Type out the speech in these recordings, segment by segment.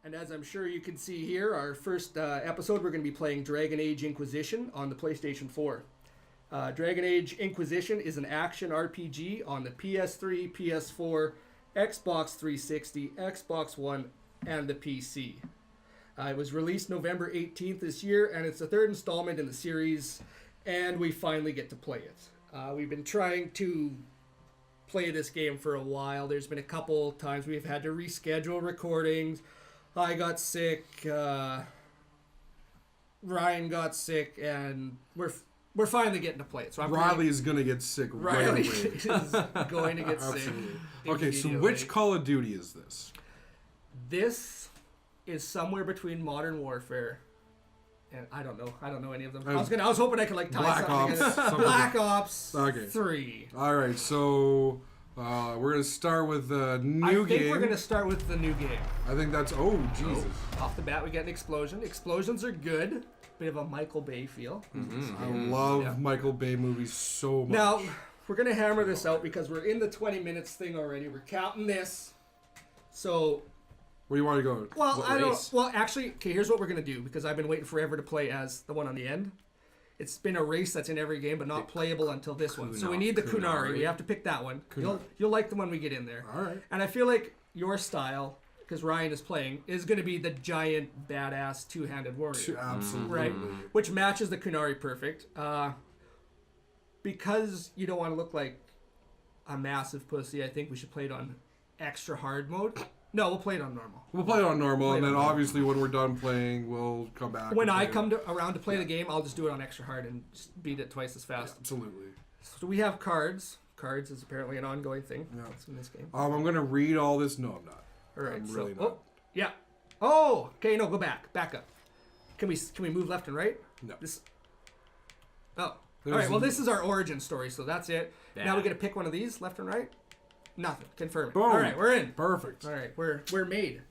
And as I'm sure you can see here, our first episode, we're going to be playing Dragon Age Inquisition on the PlayStation 4. Dragon Age Inquisition is an action RPG on the PS3, PS4, Xbox 360, Xbox One, and the PC. It was released November 18th this year, and it's the third installment in the series, and we finally get to play it. We've been trying to play this game for a while. There's been a couple times we've had to reschedule recordings. I got sick, Ryan got sick, and we're finally getting to play it. So Riley is going to get sick right away. Is going to get sick. Okay, so which Call of Duty is this? This is somewhere between Modern Warfare and I don't know any of them. I was hoping I could tie Black something Ops. together. Black Ops 3. All right, so we're gonna start with the new game. I think we're gonna start with the new game. I think that's Jesus. Off the bat, we get an explosion. Explosions are good. Bit of a Michael Bay feel. Mm-hmm. I love Michael Bay movies so much. Now we're gonna hammer this out because we're in the 20 minutes thing already. We're counting this. So. Where do you want to go? Well, I don't. Well, actually, okay. Here's what we're gonna do because I've been waiting forever to play as the one on the end. It's been a race that's in every game, but not playable until this one. So we need the Kunari. We have to pick that one. You'll like the one we get in there. All right. And I feel like your style, because Ryan is playing, is going to be the giant, badass, two-handed warrior. Absolutely. Right? Which matches the Kunari perfect. Because you don't want to look like a massive pussy, I think we should play it on extra hard mode. No, we'll play it on normal. We'll play it on normal, and then obviously when we're done playing, we'll come back. When I come around to play the game, I'll just do it on extra hard and just beat it twice as fast. Yeah, absolutely. So we have cards. Cards is apparently an ongoing thing in this game. I'm going to read all this. No, I'm not. All right. I'm really not. Oh, yeah. Oh, okay. No, go back. Back up. Can we move left and right? No. Oh. All right. Well, this is our origin story, so that's it. Yeah. Now we get to pick one of these, left and right. Nothing. Confirm it. Boom. All right, we're in. Perfect. All right, we're made.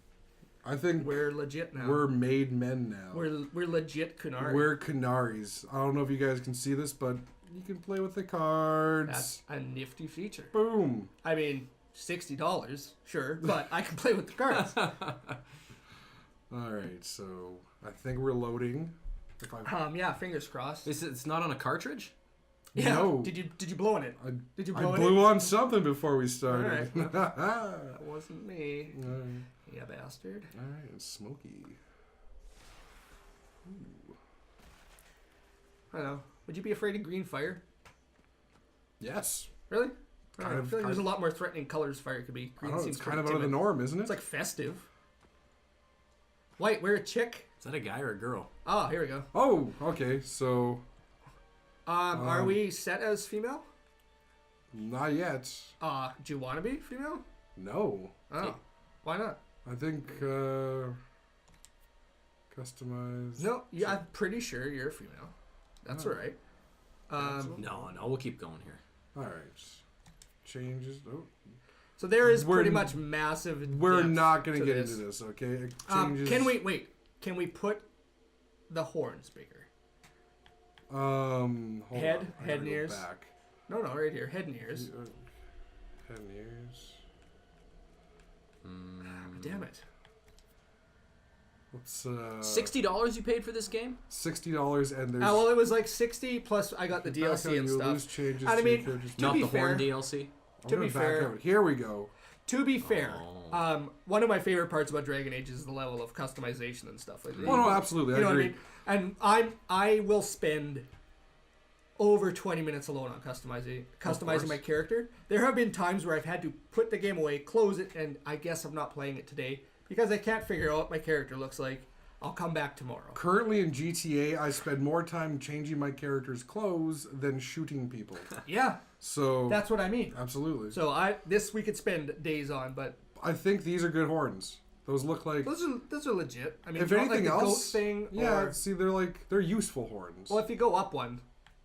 I think we're legit now. We're made men now. We're legit Kunari. We're Kunaris. I don't know if you guys can see this, but you can play with the cards. That's a nifty feature. Boom. I mean, $60, sure, but I can play with the cards. All right, so I think we're loading. Yeah, fingers crossed. It's not on a cartridge? Yeah. No. Did you blow on it? Did you blow I blew on something before we started. All right. That wasn't me. Right. Yeah, bastard. All right, it's smoky. Ooh. I don't know. Would you be afraid of green fire? Yes. Really? I feel like there's a lot more threatening colors fire could be. Green seems it's kind of out of the norm, isn't it? It's like festive. White, we're a chick. Is that a guy or a girl? Oh, here we go. Oh, okay. So. Are we set as female? Not yet. Do you want to be female? No. Oh, why not? I think customize. No, yeah, I'm pretty sure you're a female. That's all right. No, we'll keep going here. All right. Changes. Oh. So there is pretty much massive. We're not going to get into this, okay? Changes. Can we put the horns bigger? Hold head on. and ears. Back. No, right here. Head and ears. Head and ears. Damn it. What's $60 you paid for this game? $60 and there's. Well, it was like 60 plus I got the DLC and stuff. Changes I mean, not the horn DLC. To be fair, here we go. To be fair, one of my favorite parts about Dragon Age is the level of customization and stuff like that. Oh no, absolutely, I agree. What I mean? And I will spend over 20 minutes alone on customizing my character. There have been times where I've had to put the game away, close it, and I guess I'm not playing it today because I can't figure out what my character looks like. I'll come back tomorrow. Currently in GTA, I spend more time changing my character's clothes than shooting people. Yeah. So that's what I mean. Absolutely. So this we could spend days on, but I think these are good horns. Those look like those are legit. I mean, if anything like the else, goat thing. Yeah. See, they're useful horns. Well, if you go up one,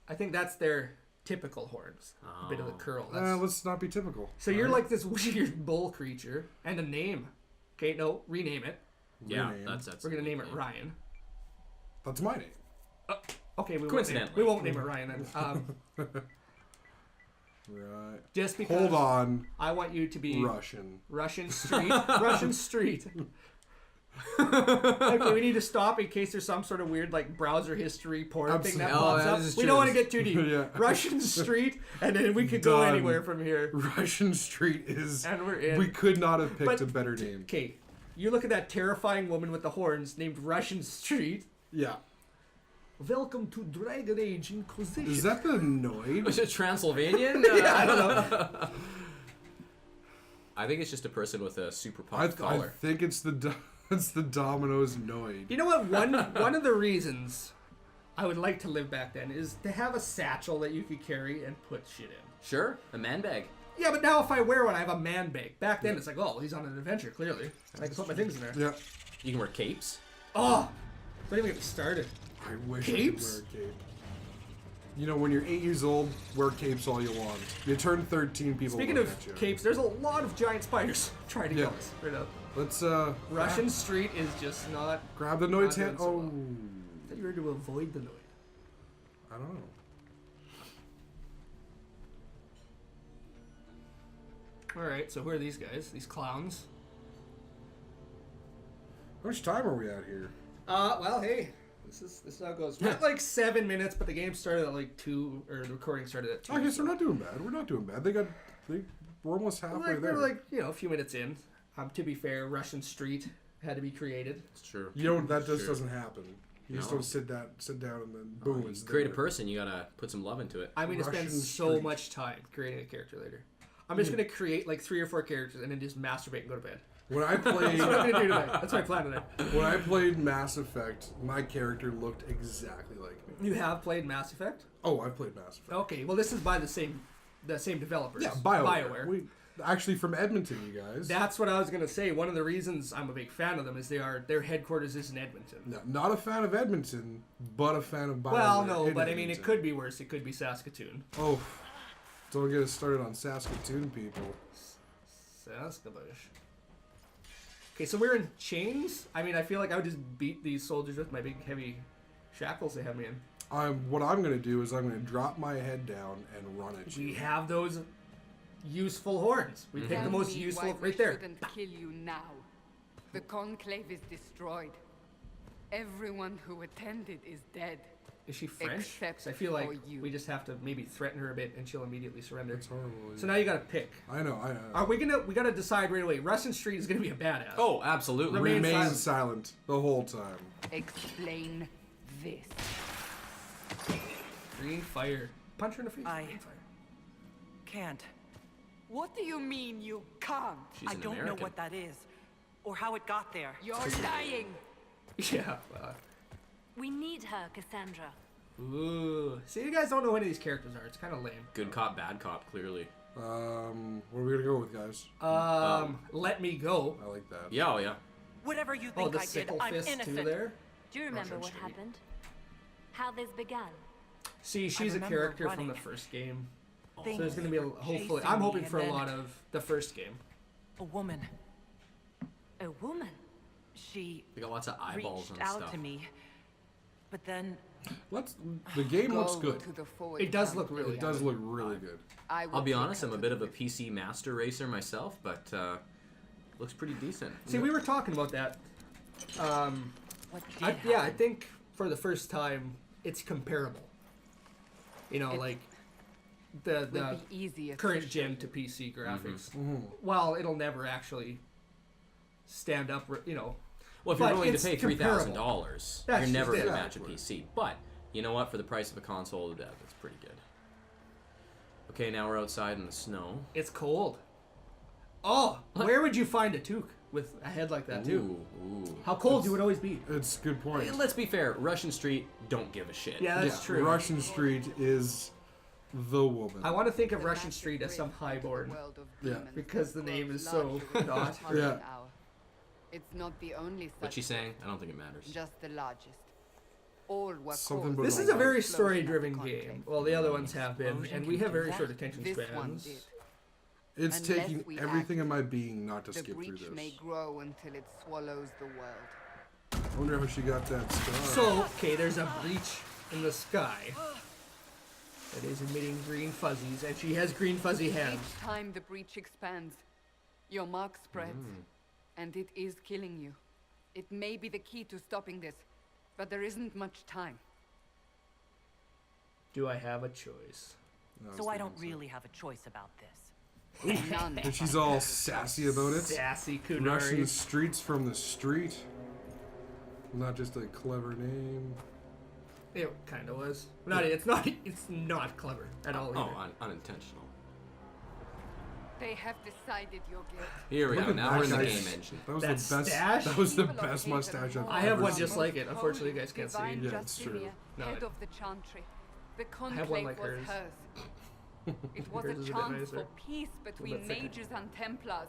I think that's their typical horns. A bit of the curl. Let's not be typical. So you're like this weird bull creature and a name. Okay, no, rename it. Yeah, that's We're gonna name it Ryan. That's my name. Okay, we coincidentally won't name it Ryan then. Right. Just because. Hold on. I want you to be Russian. Russian Street. Russian Street. Okay, we need to stop in case there's some sort of weird like browser history porn thing that Absolutely. pops Oh, up. this is We true. don't want to get too deep. Yeah. Russian Street, and then we could go Done. anywhere from here. Russian Street is. And we're in. We could not have picked But- a better name. Okay, you look at that terrifying woman with the horns named Russian Street. Yeah. Welcome to Dragon Age Inquisition. Is that the Noid? Was it Transylvanian? I don't know. I think it's just a person with a super pop I collar. think it's it's the Domino's Noid. You know what? One of the reasons I would like to live back then is to have a satchel that you could carry and put shit in. Sure, a man bag. Yeah, but now if I wear one, I have a man bag. Back then, it's like, oh, he's on an adventure, clearly. I can put my things in there. Yeah. You can wear capes. Oh! Don't even get me started. I wish Capes? I could wear a cape. You know, when you're 8 years old, wear capes all you want. You turn 13, people Speaking look of at you. capes, there's a lot of giant spiders trying to Yeah. kill us right now. Let's Russian Street is just not... grab the Noid's Not hand. doing so Oh, well. I thought you were to avoid the noise. I don't know. Alright, so who are these guys? These clowns? How much time are we at here? Well, hey. This is how it goes. We're at like 7 minutes, but the game started at like 2, or the recording started at 2. I guess we're not doing bad. We're not doing bad. We're almost halfway there. We're like, a few minutes in. To be fair, Russian Street had to be created. It's true. You know, that just True. doesn't happen. You just No. don't sit down, and then boom. You it's create a there. person, you gotta put some love into it. I'm going to spend Russian so Street. much time creating a character later. I'm just going to create like 3 or 4 characters and then just masturbate and go to bed. When I played, That's what I'm going to do tonight. That's my plan tonight. when I played Mass Effect, my character looked exactly like me. You have played Mass Effect? Oh, I've played Mass Effect. Okay, well this is by the same developers. Yeah, BioWare. We, actually, from Edmonton, you guys. That's what I was going to say. One of the reasons I'm a big fan of them is their headquarters is in Edmonton. No, not a fan of Edmonton, but a fan of BioWare. Well, no, in but I mean, it Edmonton. could be worse. It could be Saskatoon. Oh, don't get us started on Saskatoon people. Saskabush. Okay, so we're in chains? I mean, I feel like I would just beat these soldiers with my big, heavy shackles they have me in. What I'm going to do is I'm going to drop my head down and run at you. We have those useful horns. We picked the Tell most me useful why we right there. shouldn't kill you now. The conclave is destroyed. Everyone who attended is dead. Is she French? Except 'Cause I feel like for you. we just have to maybe threaten her a bit and she'll immediately surrender. It's horrible. So now you gotta pick. I know. Are we gotta decide right away. Russian Street is gonna be a badass. Oh, absolutely. Remain Remain silent. silent the whole time. Explain this. Green fire. Punch her in the face. I- Green fire. Can't. What do you mean you can't? She's I an don't American. know what that is, or how it got there. You're lying. Yeah. We need her, Cassandra. Ooh. See, you guys don't know who any of these characters are. It's kind of lame. Good cop, bad cop, clearly. What are we gonna go with, guys? Let me go. I like that. Yeah, oh yeah. Whatever you Oh, think the I did, sickle I'm fist innocent. too there. Do you remember Russian what Street. happened? How this began? See, she's a remember character from running. the first game. Things So there's gonna be hopefully. chasing I'm me, hoping and for a then lot of the first game. A woman. A woman. She They got lots of eyeballs reached and out stuff. to me, but then The game looks Go good. to the forward It does camp, look really It does look really good. I will I'll be take honest, her I'm a to bit the of a lift. PC master racer myself, but looks pretty decent. See, we were talking about that. what did I happen? think for the first time, it's comparable. You know, It like the Will be easier current to gen show to you. PC graphics. Mm-hmm. Well, it'll never actually stand up. You know, Well, if you're But willing to it's pay comparable. $3,000, That's you're never just going it. to match a PC. But you know what? For the price of a console, it's pretty good. Okay, now we're outside in the snow. it's cold. Oh, where would you find a toque with a head like that too? Ooh. How cold you would always be. It's a good point. Let's be fair. Russian Street don't give a shit. Yeah, that's true. Russian Street is the woman. I want to think of The Russian massive Street as some bridge highborn. world of Yeah. demons Because the name grows is so larger with not. each passing Yeah. hour. It's not the only What's she such saying? I don't think it matters. just the largest. All were Something caused but This a is a lot. very explosion of the story-driven conclave. game. Well, the other ones have been, Explosion and we can have do very that? short attention This one spans. did. It's Unless taking we everything act, in my being not to The skip through breach this. may grow until it swallows the world. I wonder how she got that scar. So, okay, there's a breach in the sky that is emitting green fuzzies, and she has green fuzzy hands. Each time the breach expands, your mark spreads, and it is killing you. It may be the key to stopping this, but there isn't much time. Do I have a choice? So I don't really have a choice about this. None. And she's all sassy about it. Sassy Russian Kunari. streets from the street. Not just a clever name. It kind of was. Not. It's not. It's not clever at all. Oh, Either. unintentional. They have decided your guilt. Here we Look go. at Now that we're in the guy's- game engine. That was That the best. stash? That was the People of best Haven mustache I've Hall, I have ever one seen. just like it. Unfortunately, you Holy guys can't see. Divine Yeah, it's true. Justinia, No, head it- of the Chantry. The have one conclave like was hers. hers. It was Hers is a a bit chance nicer. for peace between bit thicker. mages and Templars.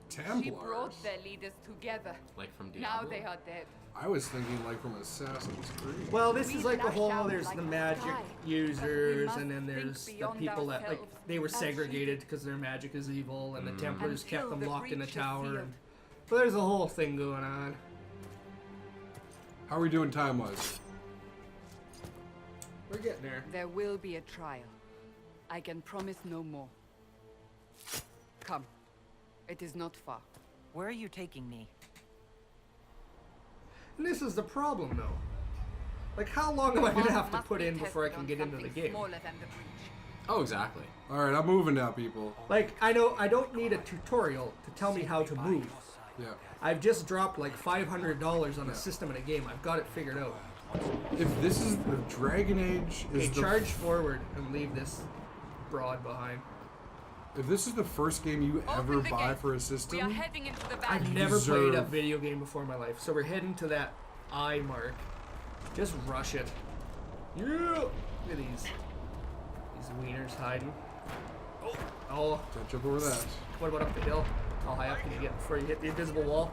She Templars. brought their leaders together. Like from Now Diablo. they are dead. I was thinking like from Assassin's Creed. Well, this We is like the lash whole. out There's like the the magic sky, users, but we and then must there's think the beyond people that like ourselves they were as segregated because their magic is evil, and the Templars kept Until them the locked in a breach is tower. sealed. And, but there's a whole thing going on. How are we doing time-wise? We're getting there. There will be a trial. I can promise no more. Come. It is not far. Where are you taking me? And this is the problem, though. Like, how long am I gonna One have to must put be in before I tested can on get into the something game? smaller than the breach. Oh, exactly. All right, I'm moving now, people. Like, I know I don't need a tutorial to tell me how to move. Yeah. I've just dropped like $500 on a system in a game. I've got it figured out. If this is the Dragon Age, Okay, is the charge forward and leave this broad behind. if this is the first game you ever Open the buy gate. for a We are system, heading into the I've valley. never played a deserve- video game before in my life, so we're heading to that I mark. Just rush it. Yeah! Look at these wieners hiding. Oh, don't jump over that. what about up the hill? How high up can you get before you hit the invisible wall?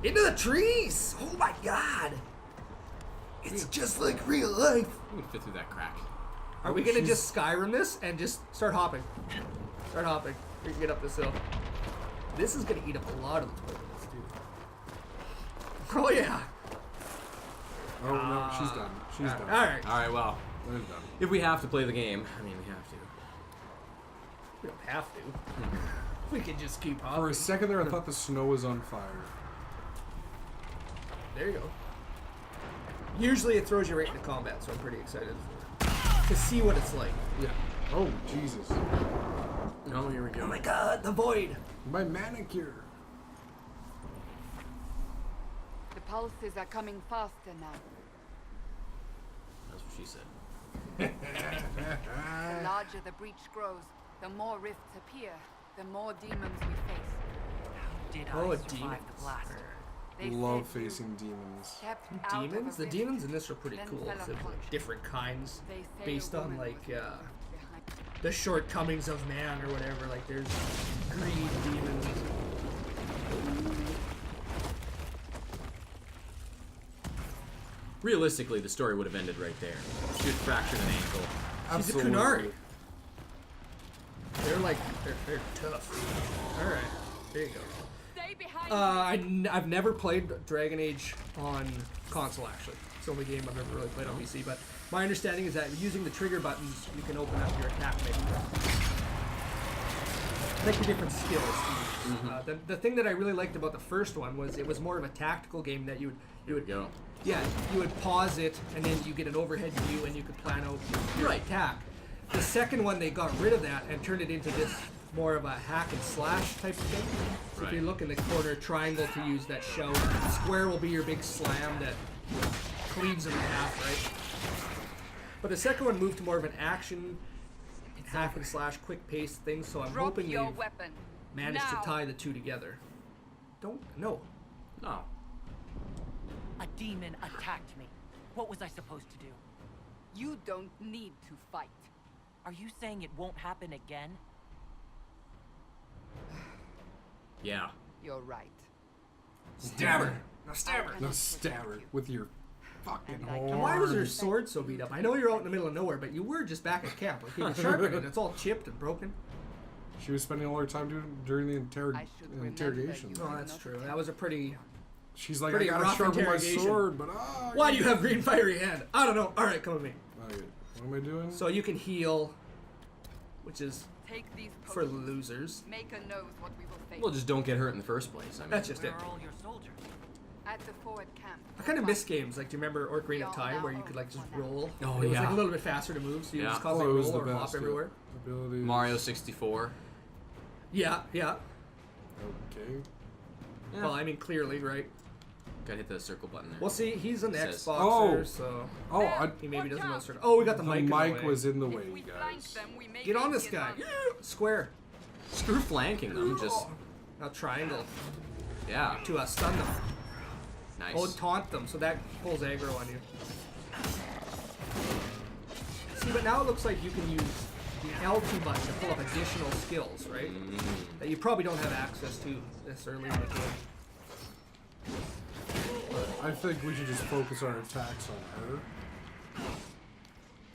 Into the trees! Oh my god! It's just like real life. You can fit through that crack. Are we gonna just Skyrim this and just start hopping? Start hopping. We can get up this hill. This is gonna eat up a lot of the toilets, dude. Oh yeah. Oh no, she's done. She's done. Alright. All right. Well, That is done. if we have to play the game, I mean, we have to. We don't have to. We can just keep For hopping. a second there, I thought the snow was on fire. There you go. Usually it throws you right into combat, so I'm pretty excited to see what it's like. Yeah. Oh Jesus. Oh, here we go. Oh my god, the void! My manicure. The pulses are coming faster now. That's what she said. The larger the breach grows, the more rifts appear, the more demons we face. Did Oh, I survive demons. the blast? They Love said you facing demons. stepped out of a Demons? The rift, demons in this are pretty then cool. fell There's like unconscious. different kinds They say based a on woman like was behind. the shortcomings of man or whatever. Like there's greed demons. Realistically, the story would have ended right there. She had fractured an ankle. She's a Absolutely. Kunari. They're like they're tough. All right, there you go. Stay behind I've never played Dragon Age on console, actually. It's the only game I've ever really played on PC, but my understanding is that using the trigger buttons, you can open up your attack menu. Like the different skills. The thing that I really liked about the first one was it was more of a tactical game that you would Go. yeah, you would pause it, and then you get an overhead view, and you could plan out your attack. The second one, they got rid of that and turned it into this more of a hack and slash type of thing. So if you Right. look in the corner, triangle to use that show. Square will be your big slam that cleaves them in half, right? But the second one moved to more of an action, hack and slash, quick pace thing. So I'm Drop hoping your they've weapon. managed now. to tie the two together. No. No. A demon attacked me. What was I supposed to do? You don't need to fight. Are you saying it won't happen again? Yeah. You're right. Stab her! Now stab her! I No, cannot stab her protect you. with your fucking And I horn. can't- Why was her sword so beat up? I know you're out in the middle of nowhere, but you were just back at camp. Like, you could sharpen it. It's all chipped and broken. She was spending all her time during the I should remember interrogation. you. Oh, that's true. That was a pretty... She's like, Pretty I gotta rough sharpen my interrogation. sword, but Why do you have green fiery hand? I don't know. All right, come with me. Okay, what am I doing? So you can heal, which is take these for potions. losers. Maker knows what we will face. Well, just don't get hurt in the first place. I mean, That's just Where it. are all your soldiers? At the forward camp. I kind of miss games. Like, do you remember Ocarina of Time where you could like just roll? Oh, It was like yeah. a little bit faster to move, so you Yeah. just constantly it was roll the or hop best. everywhere. Abilities. Mario 64. Yeah, yeah. Okay. Yeah. Well, I mean, clearly, right? Gotta hit the circle button there. Well, see, he's an Says- Xboxer, Oh. so Oh, I, he maybe doesn't know the circle. Oh, we got the the mic. in mic the way. was in the If way, we flank guys. them, we may Get on gain this the guy. advantage. Square. Screw flanking them. Just Now triangle yeah. to stun them. Nice. Oh, taunt them, so that pulls aggro on you. See, but now it looks like you can use the L2 button to pull up additional skills, right? That you probably don't have access to this early in the game. I think we should just focus our attacks on her.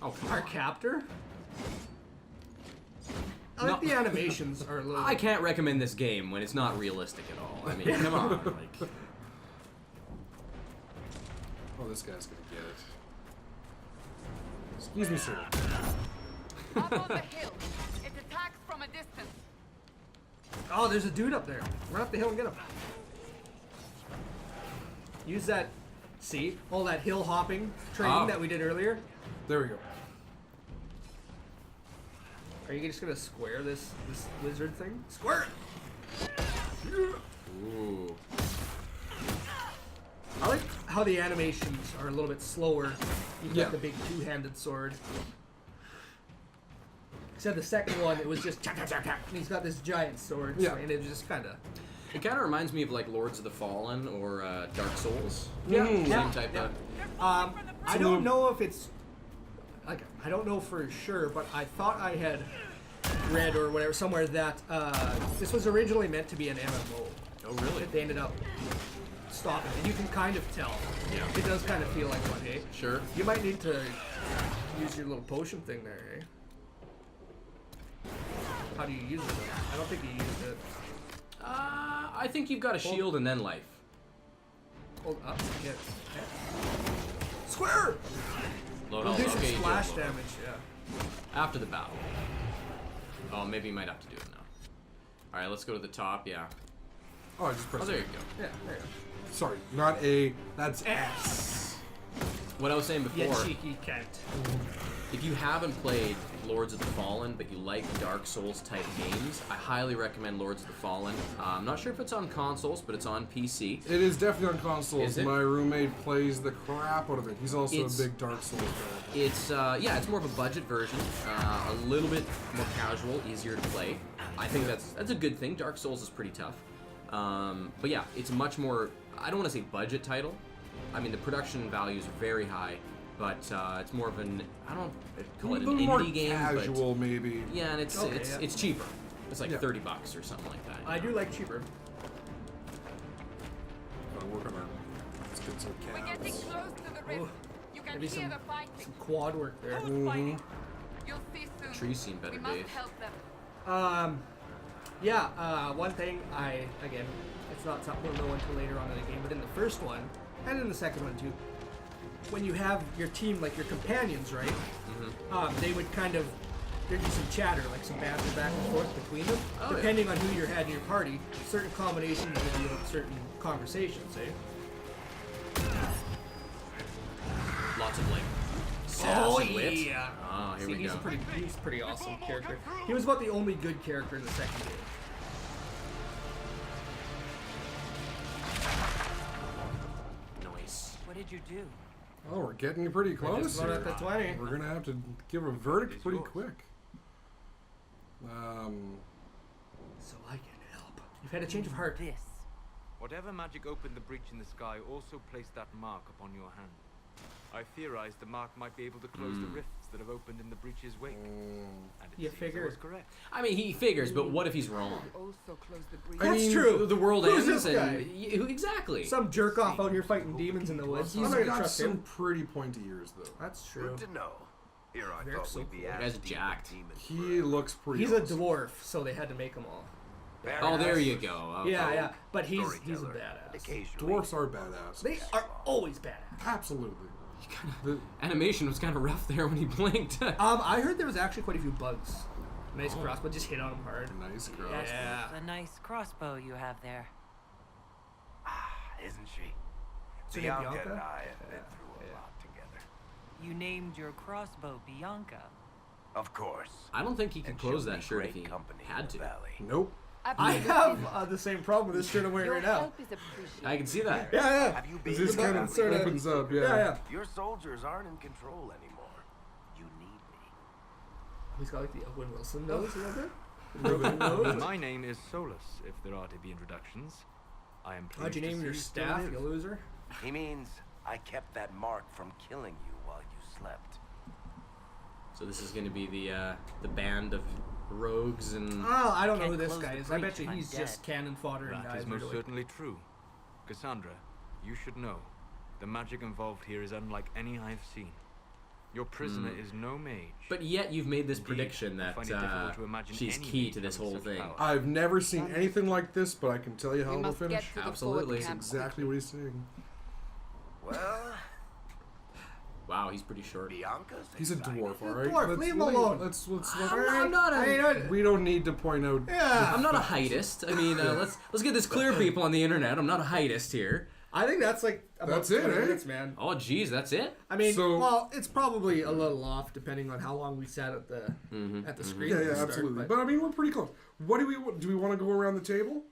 Oh, come Our on. captor? I think No. the animations are a little... I can't recommend this game when it's not realistic at all. I mean, come on. Like, Oh, this guy's gonna get it. Excuse me, sir. Up on the hill. It attacks from a distance. Oh, there's a dude up there. Run up the hill and get him. Use that... See? All that hill hopping training Oh. that we did earlier. There we go. Are you just gonna square this wizard thing? Square it! ooh. I like how the animations are a little bit slower. You've got Yeah. the big two-handed sword. Except the second one, it was just chak, chak, chak, chak, and he's got this giant sword, Yeah. and it was just kind of... It kind of reminds me of like Lords of the Fallen or Dark Souls. Yeah, Same yeah, type yeah. of. I don't know if it's... Like, I don't know for sure, but I thought I had read or whatever somewhere that this was originally meant to be an MMO. Oh, really? They ended up stopping it. You can kind of tell. Yeah. It does kind of feel like one, hey? Sure. You might need to use your little potion thing there, eh? How do you use it though? I don't think you used it. I think you've got a shield and then life. Hold up. Yeah. Square! Load We'll all. do some Okay, you do splash load. damage, yeah. After the battle. Oh, maybe you might have to do it now. All right, let's go to the top. Yeah. Oh, I just Oh, pressed there it. you go. Yeah, there you go. Sorry, not A. That's S. What I was saying You before, cheeky Kent. if you haven't played Lords of the Fallen, but you like Dark Souls type games, I highly recommend Lords of the Fallen. I'm not sure if it's on consoles, but it's on PC. It is definitely on consoles. Is it? My roommate plays the crap out of it. He's also It's- a big Dark Souls fan. It's yeah, it's more of a budget version, a little bit more casual, easier to play. I think that's a good thing. Dark Souls is pretty tough, but yeah, it's much more. I don't want to say budget title. I mean, the production values are very high, but it's more of an I don't call A it an little more indie game, casual, maybe. but yeah, and it's Okay, yeah. it's cheaper. It's like Yeah. $30 or something like that. I do like cheaper. Gotta work on our. Let's get some We're getting calves. close to the rift. Ooh, You can maybe hear some- the fighting. Some quad work there. Who's fighting? You'll see soon. Tree scene better We must days. help them. Yeah, one thing again, it's not something we'll know until later on in the game, but in the first one, and in the second one too, when you have your team, like your companions, right, they would kind of, there'd be some chatter, like some banter back and forth between them. Oh, yeah. Depending on who you had in your party, certain combinations would yield certain conversations, eh? Lots of like sass and wit. yeah. Oh, here See, we he's go. he's a pretty awesome character. He was about the only good character in the second game. Nice. What did you do? Oh, we're getting pretty close just went here. up to 20. We're gonna have to give a verdict It's pretty yours. quick. So I can help. You've had a change of heart. This. Whatever magic opened the breach in the sky also placed that mark upon your hand. I theorized the mark might be able to close the rifts that have opened in the breach's wake. And it You seems figure. I was correct. I mean, he figures, but what if he's wrong? Also close the breach. That's mean, true. The world Who's ends, this guy? and exactly. Some jerk off out here fighting demons in the woods. I'm He's not gonna got trust some him. pretty pointy ears, though. That's true. Good to know. Here I Very thought so we'd be cool. asked Guy's to deal with jacked. demon He looks pretty. He's a awesome. dwarf, so they had to make him all. Oh, there you go. Okay. Yeah, but he's a storyteller. badass. Occasionally, Dwarfs are badass. They are always badass. Absolutely. The- Animation was kind of rough there when he blinked. I heard there was actually quite a few bugs Nice crossbow. Just hit on him hard. Nice cross. Yeah. It's a nice crossbow you have there. Isn't she? her name Bianca Bianca? and I have been through a lot together. You named your crossbow Bianca. Of course. I don't think he could And she'll close that be shirt if great he company in had the to. valley. Nope. I have the same problem with this shirt I'm wearing Your right now. help is appreciated. I can see that. Yeah. Have you been This to kind the of sort of- opens up, yeah. Yeah. Your soldiers aren't in control anymore. You need me. He's got like the Owen Wilson nose a little bit. Ruben nose. My name is Solus, if there are to be introductions. I am pleased How'd you to name see your you still staff, live. you loser? He means I kept that mark from killing you while you slept. So this is going to be the band of rogues and... Oh, I don't know Can't who this close guy the is. I breach bet you if I'm he's dead. just cannon fodder and That dies is most right away. certainly true. Cassandra, you should know. The magic involved here is unlike any I've seen. Your prisoner is no mage. But yet you've made this Indeed, prediction I that find it difficult to imagine she's any key mage to this having whole such thing. power. I've never seen anything like this, but I can tell you how We it'll must finish. get to the Absolutely. forward camp Exactly what he's saying. Well, Wow, he's pretty short. Bianca's He's a excited. dwarf, all right? Dwarf, leave him alone. Let's I'm not a... we don't need to point out. Yeah. I'm not a heightist. I mean, let's get this clear, people on the internet. I'm not a heightist here. I think that's like about That's it, 20 eh? minutes, man. Oh, geez, that's it? I mean, So- well, it's probably a little off depending on how long we sat at the screen. Yeah, at the yeah, start, absolutely. but- But I mean, we're pretty close. What do we want to go around the table?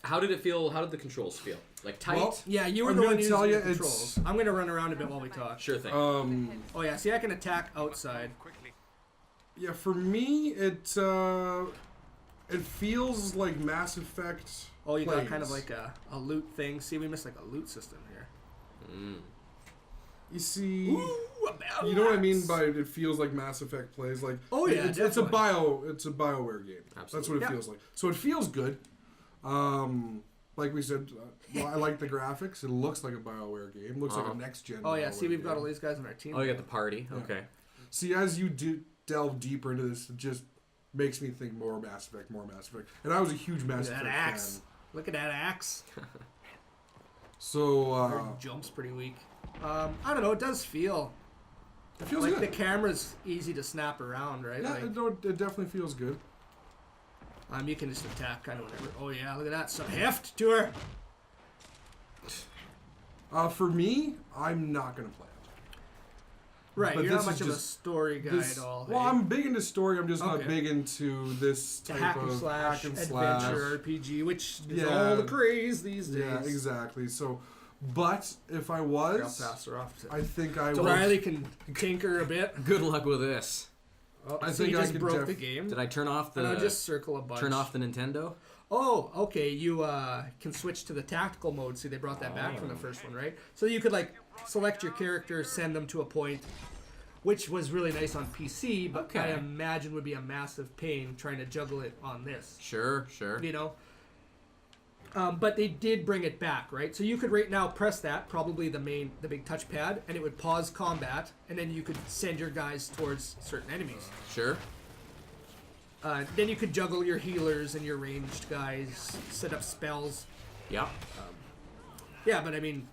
How did it feel? How did the controls feel? Like tight? Well, yeah, you were I'm the gonna one tell using you the controls. it's- I'm gonna run around a bit while we talk. Sure thing. Oh yeah, see, I can attack outside. Quickly. Yeah, for me, it feels like Mass Effect. Oh, you got plays. kind of like a loot thing. See, we missed like a loot system here. You see, Ooh, a battle you know what I mean axe. by it feels like Mass Effect plays. Like, Oh, yeah, it's a definitely. it's a BioWare game. That's what Absolutely. it Yeah. feels like. So it feels good. Like we said, well, I like the graphics. It looks like a BioWare game. Looks like a next gen. Oh yeah, see, BioWare we've got game. all these guys on our team. Oh, you got the party. Okay. See, as you delve deeper into this, it just makes me think more Mass Effect, more Mass Effect. And I was a huge Look Mass at Effect that axe. fan. Look at that axe. So Our jump's pretty weak. I don't know. It does feel it feels like good. the camera's easy to snap around, right? Yeah, Like, it definitely feels good. you can just attack kind of whatever. Oh yeah, look at that. Some heft to her. For me, I'm not gonna play it. Right, But you're not this much is of a just- story guy This, at all. well, hey? I'm big into story. I'm just not Okay. big into this It's a type hack and of slash hack and adventure slash. RPG, which is Yeah. all the craze these days. Yeah, exactly. So, but if I Here, I'll was, pass her off to I think I so would. Riley can tinker a bit. Good luck with this. Oh, I so think you I just could broke the game. Did I turn off And I'll the just circle a bunch. turn off the Nintendo? Oh, okay. You can switch to the tactical mode. See, they brought that back from the first one, right? So you could like select your character, send them to a point, which was really nice on PC, but I Okay. imagine would be a massive pain trying to juggle it on this. Sure. You know. But they did bring it back, right? So you could right now press that, probably the big touchpad, and it would pause combat, and then you could send your guys towards certain enemies. Sure. Then you could juggle your healers and your ranged guys, set up spells. Yeah. Yeah, but I mean,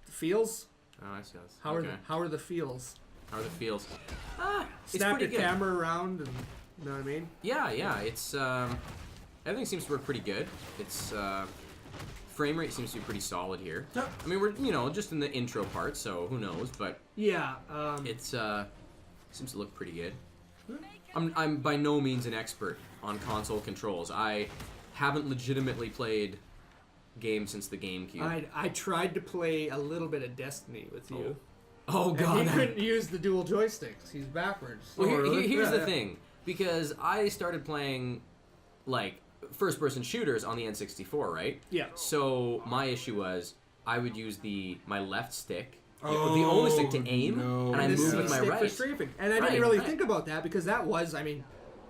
the feels. Oh, I see. How okay. are the feels? How are the feels? It's Snap pretty your good. camera around, and you know what I mean. Yeah. It's everything seems to work pretty good. It's frame rate seems to be pretty solid here. Yep. I mean, we're just in the intro part, so who knows? But Yeah. it's seems to look pretty good. I'm by no means an expert on console controls. I haven't legitimately played games since the GameCube. I tried to play a little bit of Destiny with you. Oh And god. he couldn't use the dual joysticks. He's backwards. Well, Oh, really? here's Yeah, the yeah. thing, because I started playing like first-person shooters on the N64, right? Yeah. So my issue was I would use my left stick, the Oh, only stick to aim, no. and I And move the with my C-stick for right. strafing. And I didn't Right, really right. think about that because that was, I mean,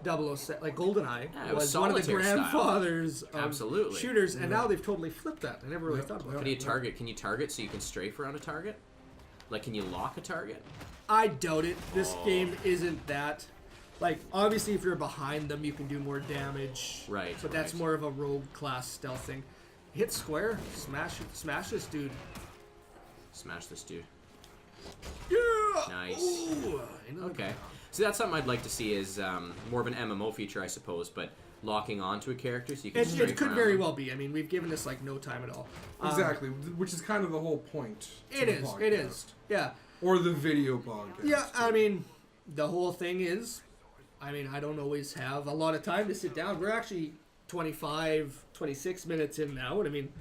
007, like GoldenEye Yeah, it was was one of the solitaire style. grandfathers of Absolutely. shooters, and now they've totally flipped that. I never really thought about Can that. you target? Can you target so you can strafe around a target? Like, can you lock a target? I doubt it. This Oh. game isn't that. Like, obviously, if you're behind them, you can do more damage. Right, But that's right. more of a rogue class stealth thing. Hit square, smash this dude. Smash this dude. Yeah. Nice. Ooh, into the Okay. So that's something I'd like to see is more of an MMO feature, I suppose, but locking onto a character so you can It strike could around very them. well be. I mean, we've given this like no time at all. Exactly, which is kind of the whole point. to It the is. podcast. It is. Yeah. Or the video podcast. Yeah. I mean, the whole thing is, I mean, I don't always have a lot of time to sit down. We're actually 25, 26 minutes in now, and I mean,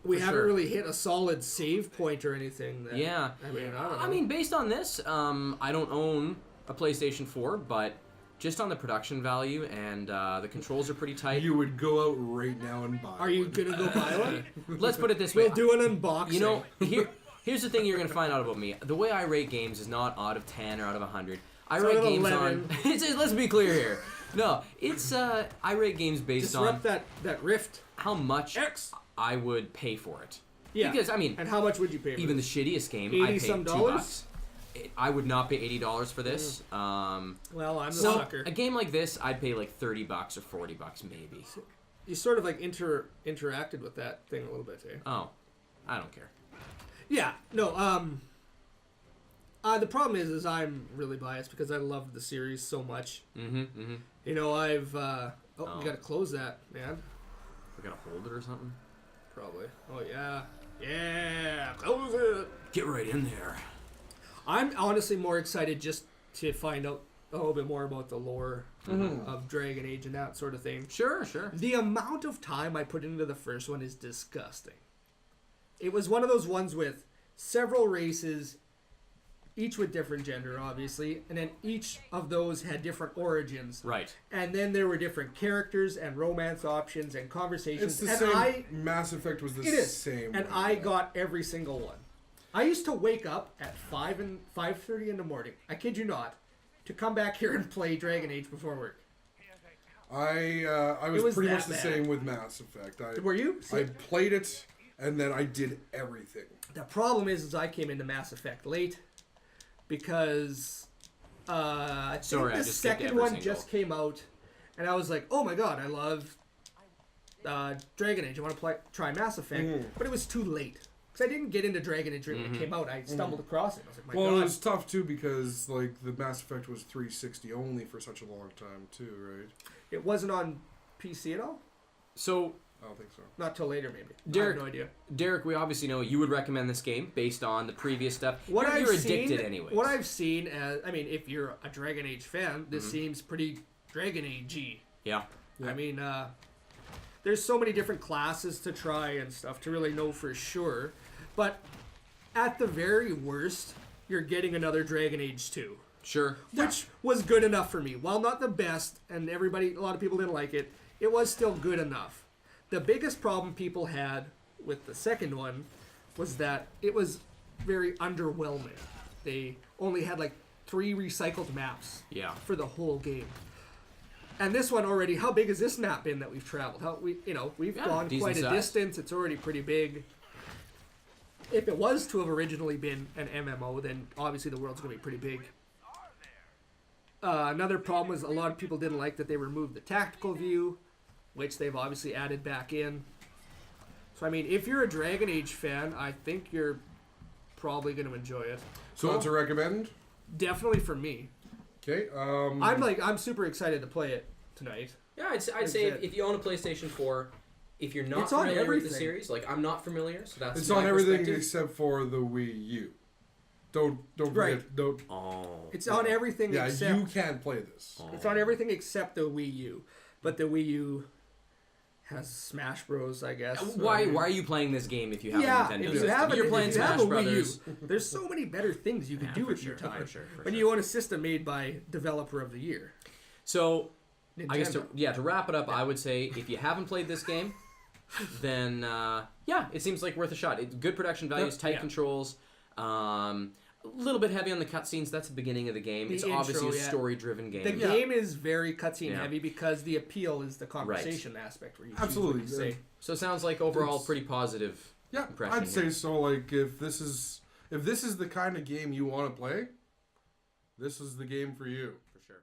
we For haven't sure. really hit a solid save point or anything. That, Yeah. I mean, I don't know. I mean, based on this, I don't own a PlayStation 4, but just on the production value and the controls are pretty tight. You would go out right now and buy. Are you one. gonna go buy one? Let's put it this way. We'll do an unboxing. You know, here's the thing you're going to find out about me. The way I rate games is not out of 10 or out of 100. I It's rate out of games 11. on... Let's be clear here. No, it's... I rate games based disrupt on that rift. how much X. I would pay for it. Yeah. Because, I mean, And how much would you pay? For even the this? shittiest game, I paid $80 $2. I would not pay $80 for this. Well, I'm the So sucker. a game like this, I'd pay like $30 or $40 maybe. You sort of like interacted with that thing a little bit, eh? Oh, I don't care. Yeah. No. The problem is I'm really biased because I loved the series so much. Mm-hmm. You know, I've. Oh. You gotta close that, man. We gotta hold it or something. Probably. Oh yeah. Yeah. Close it. Get right in there. I'm honestly more excited just to find out a little bit more about the lore of Dragon Age and that sort of thing. Sure. The amount of time I put into the first one is disgusting. It was one of those ones with several races, each with different gender, obviously, and then each of those had different origins. Right. And then there were different characters and romance options and conversations. It's the and same. Mass Effect was the It is. same. And way. I got every single one. I used to wake up at 5:30 in the morning. I kid you not, to come back here and play Dragon Age before work. I It was pretty that much the bad. same with Mass Effect. Were you? I played it, and then I did everything. The problem is I came into Mass Effect late because I think Sorry, I the just skipped second every one single. just came out, and I was like, "Oh my god, I love Dragon Age. I want to try Mass Effect," but it was too late because I didn't get into Dragon Age when it came out. I stumbled across it. I was like, "My Well, god!" it was tough too because like the Mass Effect was 360 only for such a long time too, right? It wasn't on PC at all. So, I don't think so. Not till later, maybe. Derek- I have no idea. Derek, we obviously know you would recommend this game based on the previous stuff. What You're I've addicted seen, anyways. What I've seen, I mean, if you're a Dragon Age fan, this seems pretty Dragon Age-y. Yeah. I mean, there's so many different classes to try and stuff to really know for sure. But at the very worst, you're getting another Dragon Age 2. Sure. Which was good enough for me. While not the best, and a lot of people didn't like it, it was still good enough. The biggest problem people had with the second one was that it was very underwhelming. They only had like 3 recycled maps Yeah. for the whole game. And this one already, how big has this map been that we've traveled? We've Yeah, gone decent quite a size. distance. It's already pretty big. If it was to have originally been an MMO, then obviously the world's going to be pretty big. Another problem was a lot of people didn't like that they removed the tactical view, which they've obviously added back in. So, I mean, if you're a Dragon Age fan, I think you're probably going to enjoy it. So that's a recommend. Definitely for me. Okay. I'm super excited to play it tonight. Yeah, I'd say Exactly. if you own a PlayStation 4, if you're not It's on familiar with the everything. series, like I'm not familiar, so that's It's my on everything perspective. except for the Wii U. Don't Right. forget. Don't. Oh. It's on everything Yeah, except you can't play this. it's on everything except the Wii U. But the Wii U has Smash Bros, I guess. Why are you playing this game if you have Yeah, a Nintendo if you system? have You're playing if you have Smash a Brothers. Wii U, there's so many better things you can do for with your sure, time. for sure, for when sure. you own a system made by Developer of the Year. So, Nintendo. I guess to wrap it up, I would say if you haven't played this game, then it seems like worth a shot. It's good production values, tight Yeah. controls, a little bit heavy on the cutscenes. That's the beginning of the game. The It's intro, obviously a yeah. story-driven game. The game is very cutscene Yeah. heavy because the appeal is the conversation aspect where you choose Absolutely, what you say. So it sounds like overall It's- pretty positive Yeah, impression. I'd say here. so. Like if this is the kind of game you want to play, this is the game for you. For sure.